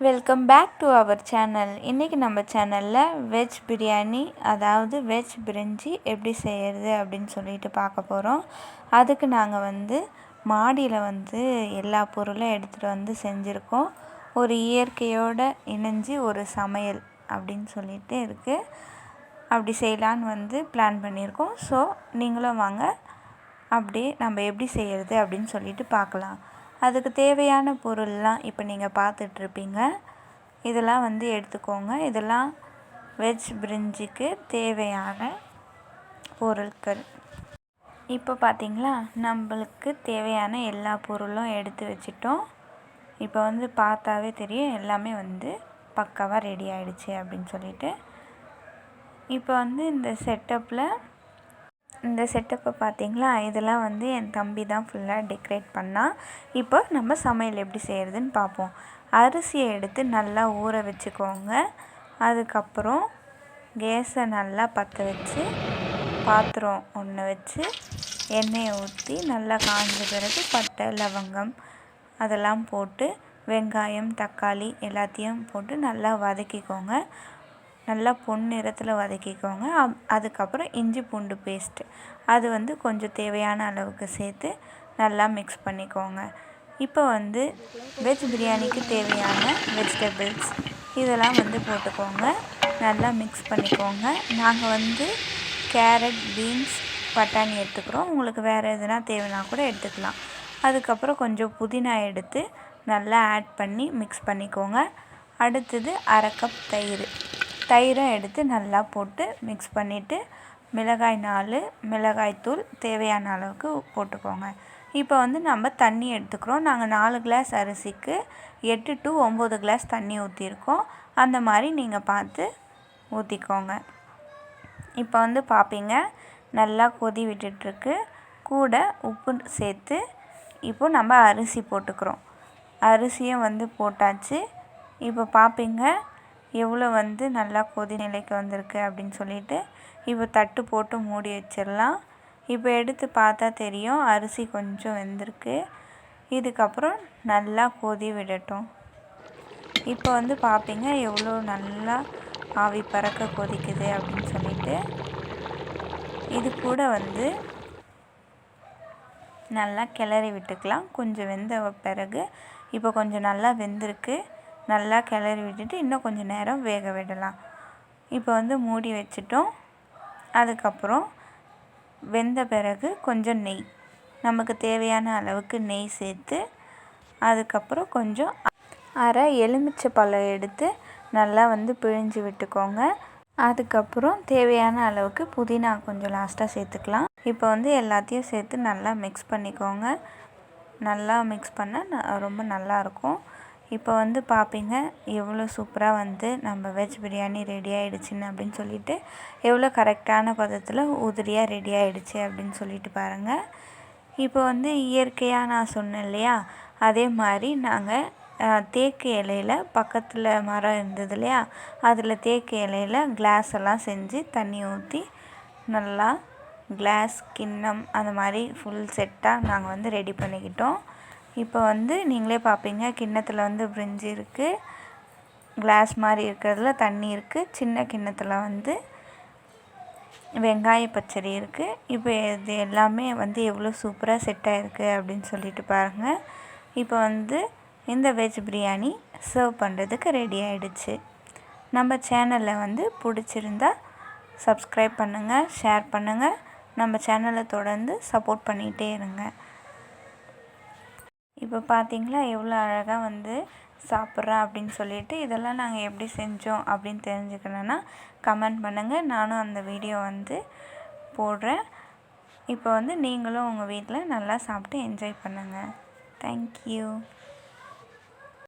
Welcome back to our channel. இன்றைக்கி நம்ம சேனலில் வெஜ் பிரியாணி, அதாவது வெஜ் பிரிஞ்சி எப்படி செய்கிறது அப்படின்னு சொல்லிட்டு பார்க்க போகிறோம். அதுக்கு நாங்கள் மாடியில் எல்லா பொருளும் எடுத்துகிட்டு செஞ்சுருக்கோம். ஒரு இயற்கையோடு இணைஞ்சி ஒரு சமையல் அப்படின்னு சொல்லிட்டு இருக்குது. அப்படி செய்யலான்னு பிளான் பண்ணியிருக்கோம். ஸோ நீங்களும் வாங்க, அப்படியே நம்ம எப்படி செய்கிறது அப்படின்னு சொல்லிட்டு பார்க்கலாம். அதுக்கு தேவையான பொருள்லாம் இப்போ நீங்கள் பார்த்துட்ருப்பீங்க. இதெல்லாம் எடுத்துக்கோங்க. இதெல்லாம் வெஜ் பிரிஞ்சிக்கு தேவையான பொருட்கள். இப்போ பார்த்திங்களா, நம்மளுக்கு தேவையான எல்லா பொருளும் எடுத்து வச்சிட்டோம். இப்போ பார்த்தாவே தெரியும் எல்லாமே பக்காவாக ரெடி ஆகிடுச்சு அப்படின்னு சொல்லிட்டு. இப்போ இந்த செட்டப்பை பார்த்திங்களா, இதெல்லாம் என் தம்பி தான் ஃபுல்லாக டெக்கரேட் பண்ணால். இப்போ நம்ம சமையல் எப்படி செய்கிறதுன்னு பார்ப்போம். அரிசியை எடுத்து நல்லா ஊற வச்சுக்கோங்க. அதுக்கப்புறம் கேஸை நல்லா பற்ற வச்சு பாத்திரம் ஒன்று வச்சு எண்ணெயை ஊற்றி நல்லா காய்ஞ்ச பிறகு பட்டை, லவங்கம் அதெல்லாம் போட்டு வெங்காயம், தக்காளி எல்லாத்தையும் போட்டு நல்லா வதக்கிக்கோங்க. நல்லா பொன்னிறத்தில் வதக்கிக்கோங்க. அதுக்கப்புறம் இஞ்சி பூண்டு பேஸ்ட்டு அது கொஞ்சம் தேவையான அளவுக்கு சேர்த்து நல்லா மிக்ஸ் பண்ணிக்கோங்க. இப்போ வெஜ் பிரியாணிக்கு தேவையான வெஜிடபிள்ஸ் இதெல்லாம் போட்டுக்கோங்க. நல்லா மிக்ஸ் பண்ணிக்கோங்க. நாங்கள் கேரட், பீன்ஸ், பட்டாணி எடுத்துக்கிறோம். உங்களுக்கு வேறு எதுனா தேவைன்னா கூட எடுத்துக்கலாம். அதுக்கப்புறம் கொஞ்சம் புதினா எடுத்து நல்லா ஆட் பண்ணி மிக்ஸ் பண்ணிக்கோங்க. அடுத்தது அரை கப் தயிரை எடுத்து நல்லா போட்டு மிக்ஸ் பண்ணிவிட்டு மிளகாய் 4 மிளகாய்த்தூள் தேவையான அளவுக்கு போட்டுக்கோங்க. இப்போ நம்ம தண்ணி எடுத்துக்கிறோம். நாங்கள் 4 கிளாஸ் அரிசிக்கு 8 to 9 கிளாஸ் தண்ணி ஊற்றிருக்கோம். அந்த மாதிரி நீங்கள் பார்த்து ஊற்றிக்கோங்க. இப்போ பார்ப்பீங்க நல்லா கொதி விட்டுட்டுருக்கு. கூட உப்பு சேர்த்து இப்போ நம்ம அரிசி போட்டுக்கிறோம். அரிசியும் போட்டாச்சு. இப்போ பார்ப்பீங்க எவ்வளோ நல்லா கொதி நிலைக்கு வந்திருக்கு அப்படின்னு சொல்லிட்டு. இப்போ தட்டு போட்டு மூடி வச்சிடலாம். இப்போ எடுத்து பார்த்தா தெரியும் அரிசி கொஞ்சம் வெந்திருக்கு. இதுக்கப்புறம் நல்லா கொதி விடட்டும். இப்போ பார்ப்பீங்க எவ்வளோ நல்லா ஆவி பறக்க கொதிக்குது அப்படின்னு சொல்லிட்டு. இது கூட நல்லா கிளறி விட்டுக்கலாம். கொஞ்சம் வெந்த பிறகு இப்போ கொஞ்சம் நல்லா வெந்திருக்கு. நல்லா கிளறி விட்டுட்டு இன்னும் கொஞ்சம் நேரம் வேக விடலாம். இப்போ மூடி வச்சிட்டோம். அதுக்கப்புறம் வெந்த பிறகு கொஞ்சம் நெய், நமக்கு தேவையான அளவுக்கு நெய் சேர்த்து அதுக்கப்புறம் கொஞ்சம் அரை எலுமிச்சை பழம் எடுத்து நல்லா பிழிஞ்சு விட்டுக்கோங்க. அதுக்கப்புறம் தேவையான அளவுக்கு புதினா கொஞ்சம் லாஸ்ட்டாக சேர்த்துக்கலாம். இப்போ எல்லாத்தையும் சேர்த்து நல்லா மிக்ஸ் பண்ணிக்கோங்க. நல்லா மிக்ஸ் பண்ணால் ரொம்ப நல்லாயிருக்கும். இப்போ பார்ப்பீங்க எவ்வளோ சூப்பராக நம்ம வெஜ் பிரியாணி ரெடி ஆகிடுச்சின்னு அப்படின்னு சொல்லிட்டு. எவ்வளோ கரெக்டான பதத்தில் உதிரியாக ரெடி ஆகிடுச்சு அப்படின்னு சொல்லிட்டு பாருங்கள். இப்போ இயற்கையாக நான் சொன்னேன் இல்லையா, அதே மாதிரி நாங்கள் தேக்கு இலையில் பக்கத்தில் மரம் இருந்தது இல்லையா, அதில் தேக்கு இலையில் கிளாஸ் எல்லாம் செஞ்சு தண்ணி ஊற்றி நல்லா கிளாஸ், கிண்ணம் அந்த மாதிரி ஃபுல் செட்டாக நாங்கள் ரெடி பண்ணிக்கிட்டோம். இப்போ நீங்களே பார்ப்பீங்க கிண்ணத்தில் பிரிஞ்சி இருக்குது. கிளாஸ் மாதிரி இருக்கிறதுல தண்ணி இருக்குது. சின்ன கிண்ணத்தில் வெங்காய பச்சடி இருக்குது. இப்போ இது எல்லாமே எவ்வளோ சூப்பராக செட் ஆகிருக்கு அப்படின்னு சொல்லிட்டு பாருங்கள். இப்போ இந்த வெஜ் பிரியாணி சர்வ் பண்ணுறதுக்கு ரெடி ஆகிடுச்சு. நம்ம சேனலில் பிடிச்சிருந்தா சப்ஸ்கிரைப் பண்ணுங்கள், ஷேர் பண்ணுங்கள். நம்ம சேனலை தொடர்ந்து சப்போர்ட் பண்ணிகிட்டே இருங்க. இப்போ பார்த்திங்களா எவ்வளோ அழகாக சாப்பிட்றேன் அப்படின்னு சொல்லிட்டு. இதெல்லாம் நாங்கள் எப்படி செஞ்சோம் அப்படின்னு தெரிஞ்சுக்கணுன்னா கமெண்ட் பண்ணுங்கள். நானும் அந்த வீடியோ போடுறேன். இப்போ நீங்களும் உங்கள் வீட்டில் நல்லா சாப்பிட்டு என்ஜாய் பண்ணுங்கள். தேங்க்யூ.